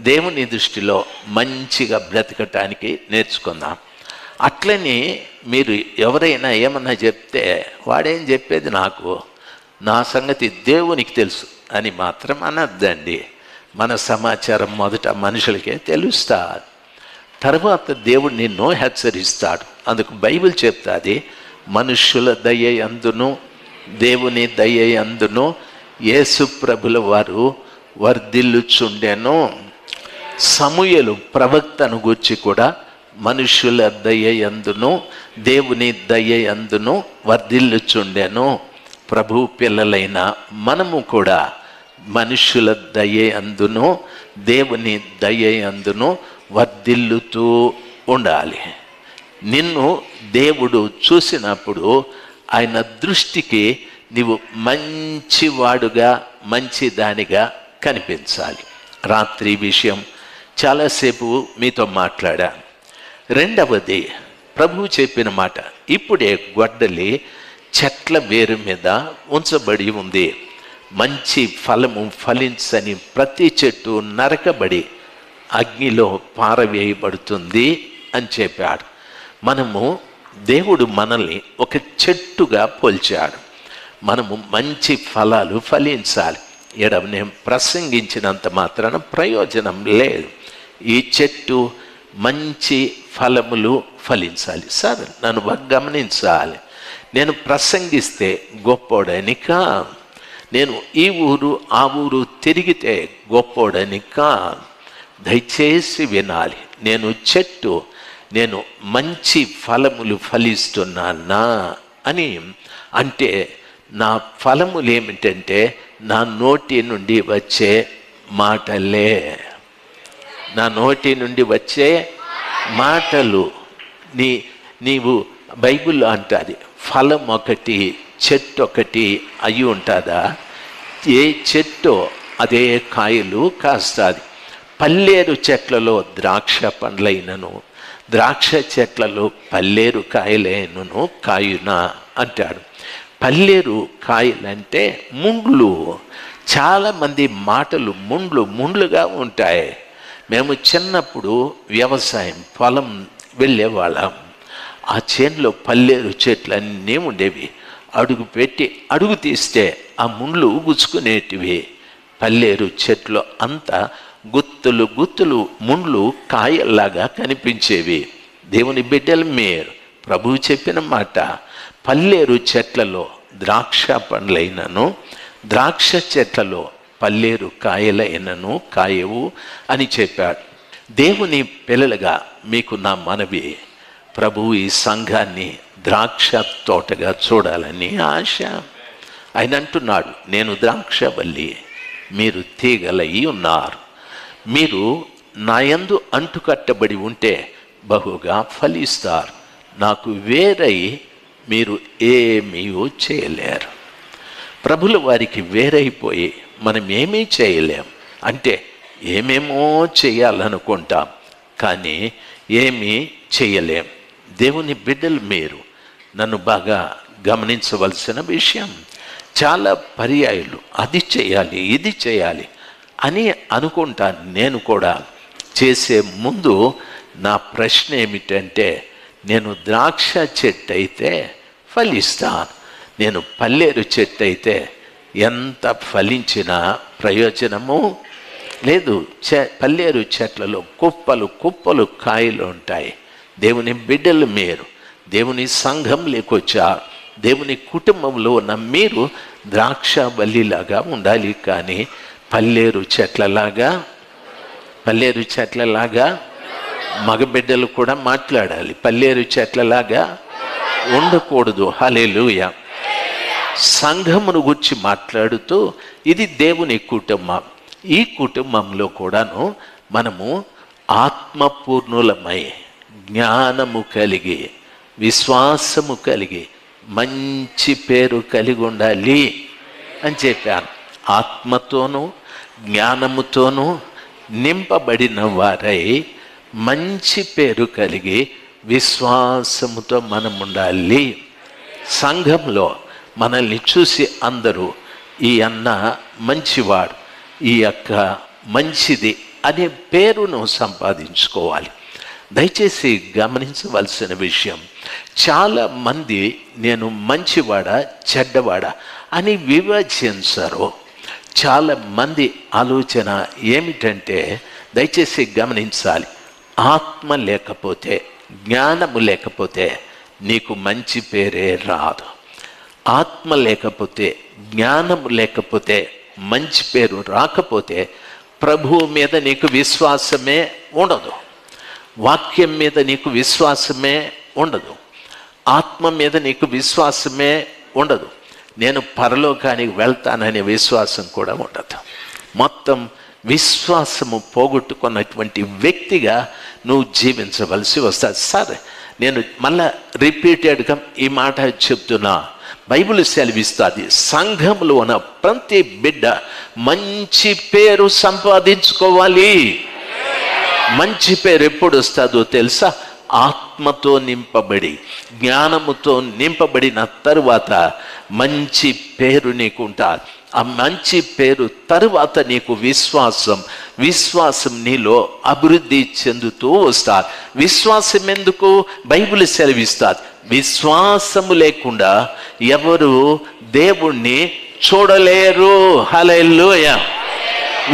దేవుని దృష్టిలో మంచిగా బ్రతకటానికి నేర్చుకుందాం. అట్లని మీరు ఎవరైనా ఏమన్నా చెప్తే వాడేం చెప్పేది నాకు, నా సంగతి దేవునికి తెలుసు అని మాత్రం అనద్దండి. మన సమాచారం మొదట మనుషులకే తెలుస్తా, తర్వాత దేవుడు నిన్ను హెచ్చరిస్తాడు. అందుకు బైబిల్ చెప్తాది, మనుష్యుల దయ యందును దేవుని దయ యందును యేసు ప్రభుల వారు వర్ధిల్లుచుండెను. సమూయేలు ప్రవక్తను గూర్చి కూడా మనుష్యుల దయ యందును దేవుని దయ యందును వర్ధిల్లుచుండెను. ప్రభు పిల్లలైన మనము కూడా మనుష్యుల దయ యందును దేవుని దయ యందును వర్ధిల్లుతూ ఉండాలి. నిన్ను దేవుడు చూసినప్పుడు ఆయన దృష్టికి నీవు మంచివాడుగా మంచిదానిగా కనిపించాలి. రాత్రి విషయం చాలాసేపు మీతో మాట్లాడా. రెండవది, ప్రభువు చెప్పిన మాట, ఇప్పుడే గొడ్డలి చెట్ల వేరు మీద ఉంచబడి ఉంది, మంచి ఫలము ఫలించని ప్రతి చెట్టు నరకబడి అగ్నిలో పారవేయబడుతుంది అని చెప్పాడు. దేవుడు మనల్ని ఒక చెట్టుగా పోల్చాడు. మనము మంచి ఫలాలు ఫలించాలి. నేను ప్రసంగించినంత మాత్రాన ప్రయోజనం లేదు. ఈ చెట్టు మంచి ఫలములు ఫలించాలి. సార్, నన్ను గమనించాలి. నేను ప్రసంగిస్తే గొప్పోడని కాదు, నేను ఈ ఊరు ఆ ఊరు తిరిగితే గొప్పోడని కాదు. దయచేసి వినాలి. నేను చెట్టు, నేను మంచి ఫలములు ఫలిస్తున్నానా అని అంటే, నా ఫలములు ఏమిటంటే నా నోటి నుండి వచ్చే మాటలే. నా నోటి నుండి వచ్చే మాటలు. నీవు బైబిల్లో అంటుంది, ఫలం ఒకటి చెట్టు ఒకటి అయి ఉంటుందా? ఏ చెట్టు అదే కాయలు కాస్తుంది. పల్లేరు చెట్లలో ద్రాక్ష పండ్లైనను ద్రాక్ష చెట్లలో పల్లేరు కాయలైనను కాయునా అంటాడు. పల్లేరు కాయలంటే ముండ్లు. చాలామంది మాటలు ముండ్లుగా ఉంటాయి. మేము చిన్నప్పుడు వ్యవసాయం పొలం వెళ్ళేవాళ్ళం. ఆ చేనులో పల్లేరు చెట్లు అన్నీ ఉండేవి. అడుగు తీస్తే ఆ ముండ్లు గుచ్చుకునేటివి. పల్లేరు చెట్లు అంతా గుత్తులు ముండ్లు కాయల్లాగా కనిపించేవి. దేవుని బిడ్డలు మీరు, ప్రభువు చెప్పిన మాట, పల్లేరు చెట్లలో ద్రాక్ష పండ్లైనను ద్రాక్ష చెట్లలో పల్లేరు కాయలైనను కాయవు అని చెప్పాడు. దేవుని పిల్లలుగా మీకు నా మనవి, ప్రభువు ఈ సంఘాన్ని ద్రాక్ష తోటగా చూడాలని ఆశ. ఆయన అంటున్నాడు, నేను ద్రాక్షవల్లి, మీరు తీగలై ఉన్నారు. మీరు నా యందు అంటుకట్టబడి ఉంటే బహుగా ఫలిస్తారు. నాకు వేరై మీరు ఏమీ చేయలేరు. ప్రభుల వారికి వేరైపోయి మనం ఏమీ చేయలేం. అంటే ఏమేమో చేయాలనుకుంటాం, కానీ ఏమీ చేయలేం. దేవుని బిడ్డలు మీరు నన్ను బాగా గమనించవలసిన విషయం, చాలా పర్యాయాలు అది చేయాలి ఇది చేయాలి అని అనుకుంటాను. నేను కూడా చేసే ముందు నా ప్రశ్న ఏమిటంటే, నేను ద్రాక్ష చెట్టు అయితే ఫలిస్తాను, నేను పల్లేరు చెట్టు అయితే ఎంత ఫలించినా ప్రయోజనము లేదు. పల్లేరు చెట్లలో కుప్పలు కాయలు ఉంటాయి. దేవుని బిడ్డలు మీరు దేవుని సంఘం లేకొచ్చారు. దేవుని కుటుంబంలో ఉన్న మీరు ద్రాక్ష వల్లిలాగా ఉండాలి, కానీ పల్లేరు చెట్లలాగా మగబిడ్డలు కూడా మాట్లాడాలి. పల్లేరు చెట్లలాగా ఉండకూడదు. హల్లెలూయా. సంఘమును గురించి మాట్లాడుతూ ఇది దేవుని కుటుంబం. ఈ కుటుంబంలో కూడాను మనము ఆత్మపూర్ణులమై జ్ఞానము కలిగి విశ్వాసము కలిగి మంచి పేరు కలిగి ఉండాలి అని చెప్పాను. ఆత్మతోనూ జ్ఞానముతోనూ నింపబడిన వారై మంచి పేరు కలిగి విశ్వాసముతో మనం ఉండాలి. సంఘంలో మనల్ని చూసి అందరూ ఈ అన్న మంచివాడు, ఈ అక్క మంచిది అనే పేరును సంపాదించుకోవాలి. దయచేసి గమనించవలసిన విషయం, చాలామంది నేను మంచివాడా చెడ్డవాడా అని వివేచించరు. చాలామంది ఆలోచన ఏమిటంటే, దయచేసి గమనించాలి, ఆత్మ లేకపోతే, జ్ఞానము లేకపోతే నీకు మంచి పేరే రాదు. ఆత్మ లేకపోతే, జ్ఞానము లేకపోతే, మంచి పేరు రాకపోతే ప్రభువు మీద నీకు విశ్వాసమే ఉండదు, వాక్యం మీద నీకు విశ్వాసమే ఉండదు, ఆత్మ మీద నీకు విశ్వాసమే ఉండదు. నేను పరలోకానికి వెళ్తాననే విశ్వాసం కూడా ఉండదు. మొత్తం విశ్వాసము పోగొట్టుకున్నటువంటి వ్యక్తిగా నువ్వు జీవించవలసి వస్తుంది. సరే, నేను మళ్ళా రిపీటెడ్గా ఈ మాట చెప్తున్నా. బైబిల్ సెలవిస్తుంది, సంఘంలో ఉన్న ప్రతి బిడ్డ మంచి పేరు సంపాదించుకోవాలి. మంచి పేరు ఎప్పుడు వస్తుందో తెలుసా? ఆత్మతో నింపబడి, జ్ఞానముతో నింపబడిన తరువాత మంచి పేరు నీకు ఉంటుంది. ఆ మంచి పేరు తరువాత నీకు విశ్వాసం నీలో అభివృద్ధి చెందుతూ వస్తారు. విశ్వాసం ఎందుకు? బైబిల్ సెలవిస్తుంది, విశ్వాసము లేకుండా ఎవరు దేవుణ్ణి చూడలేరు. హల్లెలూయా.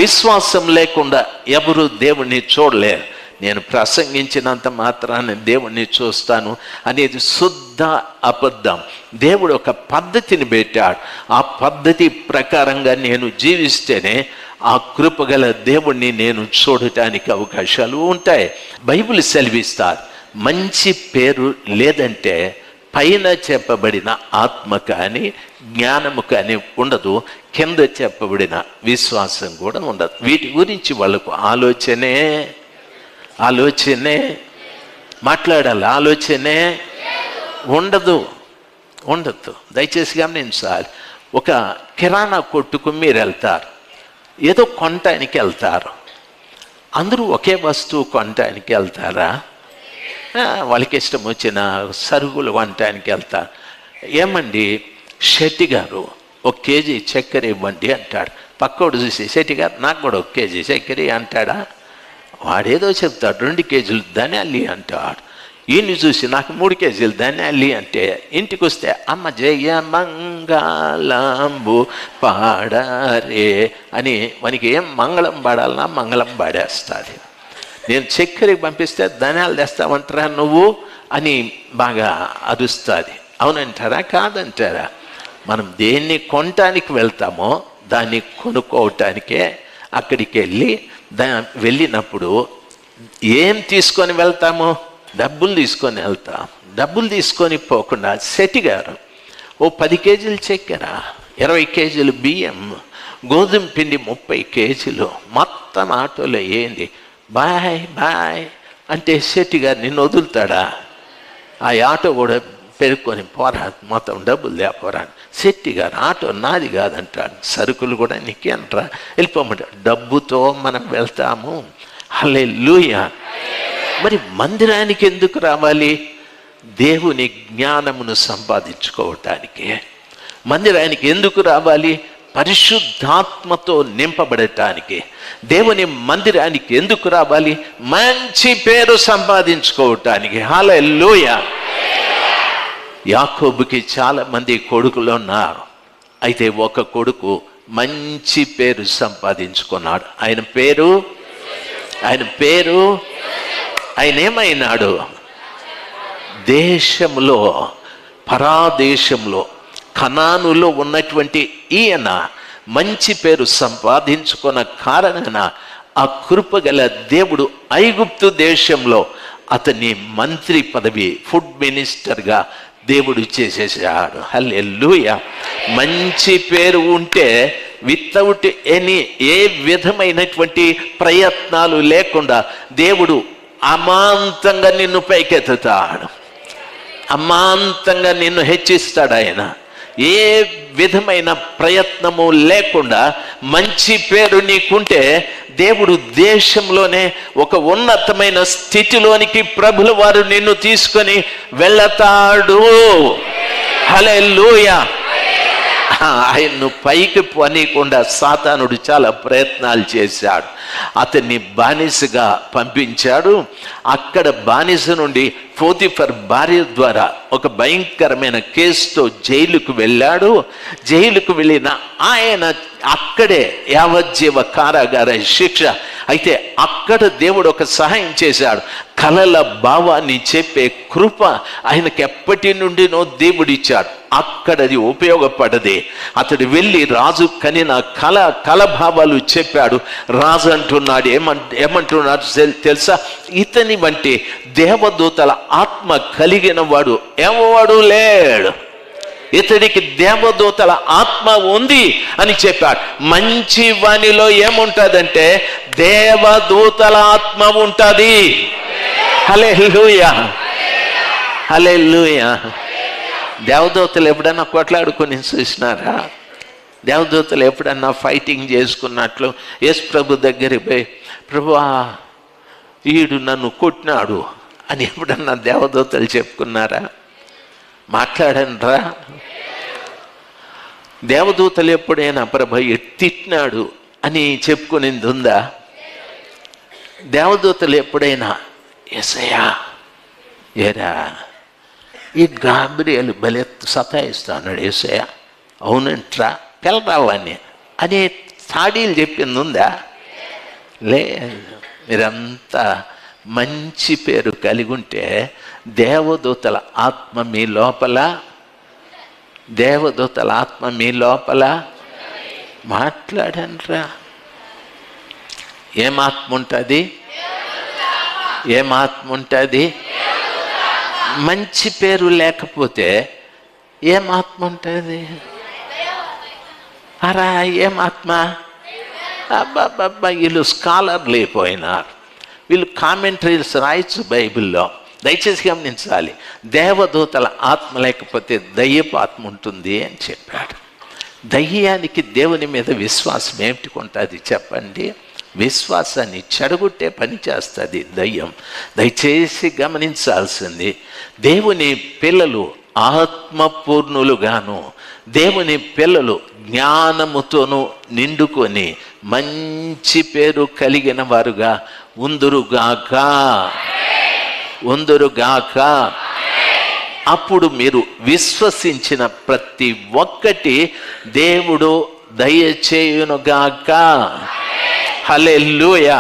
విశ్వాసం లేకుండా ఎవరు దేవుణ్ణి చూడలేరు. నేను ప్రసంగించినంత మాత్రాన్ని దేవుణ్ణి చూస్తాను అనేది శుద్ధ అబద్ధం. దేవుడు ఒక పద్ధతిని పెట్టాడు. ఆ పద్ధతి ప్రకారంగా నేను జీవిస్తేనే ఆ కృపగల దేవుణ్ణి నేను చూడటానికి అవకాశాలు ఉంటాయి. బైబిల్ సెలవిస్తారు, మంచి పేరు లేదంటే పైన చెప్పబడిన ఆత్మ కానీ జ్ఞానము కానీ ఉండదు, కింద చెప్పబడిన విశ్వాసం కూడా ఉండదు. వీటి గురించి వాళ్ళకు ఆలోచనే మాట్లాడాలి, ఆలోచనే ఉండదు. దయచేసి గమనించాలి. ఒక కిరాణా కొట్టుకు మీరు వెళ్తారు, ఏదో కొనటానికి వెళ్తారు. అందరూ ఒకే వస్తువు కొనటానికి వెళ్తారా? వాళ్ళకి ఇష్టం వచ్చిన సరుకులు కొనటానికి వెళ్తారు. ఏమండి శెట్టి గారు 1 కేజీ చక్కెర ఇవ్వండి అంటాడు. పక్కోడు చూసి, శెట్టి గారు నాకు కూడా 1 కేజీ చక్కెర అంటాడా? వాడేదో చెప్తాడు, 2 కేజీలు ధనియాలి అంటాడు. ఈయన్ని చూసి నాకు 3 కేజీలు ధనియాలి అంటే ఇంటికి వస్తే అమ్మ జయ మంగళంబు పాడారే అని మనకి ఏం మంగళం పాడాలన్నా మంగళం పాడేస్తుంది. నేను చక్కెరకి పంపిస్తే ధనియాలు తెస్తామంటారా నువ్వు అని బాగా అరుస్తుంది. అవునంటారా కాదంటారా? మనం దేన్ని కొనటానికి వెళ్తామో దాన్ని కొనుక్కోవటానికే అక్కడికి వెళ్ళినప్పుడు ఏం తీసుకొని వెళ్తాము? డబ్బులు తీసుకొని వెళ్తాం. డబ్బులు తీసుకొని పోకుండా శెట్టి గారు 10 కేజీలు చక్కెర, 20 కేజీలు బియ్యం, గోధుమ పిండి 30 కేజీలు మొత్తం ఆటోలో ఏంది బాయ్ అంటే శెట్టి గారు నిన్ను వదులుతాడా? ఆ ఆటో కూడా పెరుక్కొని పోరా, మొత్తం డబ్బులు లేపోరా. శెట్టి గారు ఆటో నాది కాదంటాడు, సరుకులు కూడా నీకే అంటారా, వెళ్ళిపోమంటాడు. డబ్బుతో మనం వెళ్తాము. హల్లెలూయా. మరి మందిరానికి ఎందుకు రావాలి? దేవుని జ్ఞానమును సంపాదించుకోవటానికి. మందిరానికి ఎందుకు రావాలి? పరిశుద్ధాత్మతో నింపబడటానికి. దేవుని మందిరానికి ఎందుకు రావాలి? మంచి పేరు సంపాదించుకోవటానికి. హల్లెలూయా. యాకోబుకి చాలా మంది కొడుకులు ఉన్నారు. అయితే ఒక కొడుకు మంచి పేరు సంపాదించుకున్నాడు. ఆయన ఏమైనాడు? దేశంలో, పరాదేశంలో, కనానులో ఉన్నటువంటి ఈయన మంచి పేరు సంపాదించుకున్న కారణాన ఆ కృపగల దేవుడు ఐగుప్తు దేశంలో అతన్ని మంత్రి పదవి, ఫుడ్ మినిస్టర్గా దేవుడు చేసేసాడు. హల్లెలూయా. మంచి పేరు ఉంటే వితౌట్ ఏ విధమైనటువంటి ప్రయత్నాలు లేకుండా దేవుడు అమాంతంగా నిన్ను పైకెత్తుతాడు, అమాంతంగా నిన్ను హెచ్చిస్తాడు. ఆయన ఏ విధమైన ప్రయత్నము లేకుండా మంచి పేరు నీకుంటే దేవుడు దేశంలోనే ఒక ఉన్నతమైన స్థితిలోనికి ప్రభుల వారు నిన్ను తీసుకొని వెళతాడు. హల్లెలూయా. ఆయన్ను పైకి పోనీయకుండా సాతానుడు చాలా ప్రయత్నాలు చేశాడు. అతన్ని బానిసగా పంపించాడు. అక్కడ బానిస నుండి పోతిఫర్ భార్య ద్వారా ఒక భయంకరమైన కేసుతో జైలుకు వెళ్ళాడు. జైలుకు వెళ్ళిన ఆయన అక్కడే యావజ్జీవ కారాగార శిక్ష. అయితే అక్కడ దేవుడు ఒక సహాయం చేశాడు. కలల భావాన్ని చెప్పే కృప ఆయనకి ఎప్పటి నుండినో దేవుడిచ్చాడు. అక్కడది ఉపయోగపడదే. అతడు వెళ్ళి రాజు కనిన కల భావాలు చెప్పాడు. రాజు అంటున్నాడు, ఏమంటున్నాడు తెలుసా? ఇతని వంటి దేవదూతల ఆత్మ కలిగిన వాడు ఎవడు లేడు. ఇతడికి దేవదూతల ఆత్మ ఉంది అని చెప్పాడు. మంచి వానిలో ఏముంటదంటే దేవదూతల ఆత్మ ఉంటుంది. హల్లెలూయా, హల్లెలూయా. దేవదూతలు ఎప్పుడన్నా కొట్లాడుకొని చూసినారా? దేవదూతలు ఎప్పుడన్నా ఫైటింగ్ చేసుకున్నట్లు యేసు ప్రభు దగ్గరికి పోయి, ప్రభువా ఈడు నన్ను కొట్టినాడు అని ఎప్పుడన్నా దేవదూతలు చెప్పుకున్నారా? మాట్లాడనరా? దేవదూతలు ఎప్పుడైనా ప్రభు తిట్టినాడు అని చెప్పుకునేది ఉందా? దేవదూతలు ఎప్పుడైనా యేసయ్యా ఏరా ఈ గాబ్రియలు భలే సతాయిస్తాడు యేసయ్యా, అవునంట్రా పిల్లరావాన్ని అనే సాడీలు చెప్పింది ఉందా? లేదు. మీరంతా మంచి పేరు కలిగి ఉంటే దేవదూతల ఆత్మ మీ లోపల, దేవదూతల ఆత్మ మీ లోపల. మాట్లాడనరా? ఏమాత్మ ఉంటుంది? ఏమాత్మ ఉంటుంది? మంచి పేరు లేకపోతే ఏమాత్మ ఉంటుంది? అరా ఏమాత్మ? అబ్బాబ్బా వీళ్ళు స్కాలర్లు అయిపోయినారు. వీళ్ళు కామెంటరీస్ రాయొచ్చు బైబిల్లో. దయచేసి గమనించాలి. దేవదూతల ఆత్మ లేకపోతే దయ్యపు ఆత్మ ఉంటుంది అని చెప్పాడు. దయ్యానికి దేవుని మీద విశ్వాసం ఏమిటి ఉంటుంది చెప్పండి? విశ్వాసాన్ని చెడగొట్టే పని చేస్తుంది దయ్యం. దయచేసి గమనించాల్సింది, దేవుని పిల్లలు ఆత్మపూర్ణులుగాను, దేవుని పిల్లలు జ్ఞానముతోనూ నిండుకొని మంచి పేరు కలిగిన వారుగా ఉందురుగాక, ఉందురుగాక. అప్పుడు మీరు విశ్వసించిన ప్రతి ఒక్కటి దేవుడు దయచేయునుగాక. హల్లెలూయా.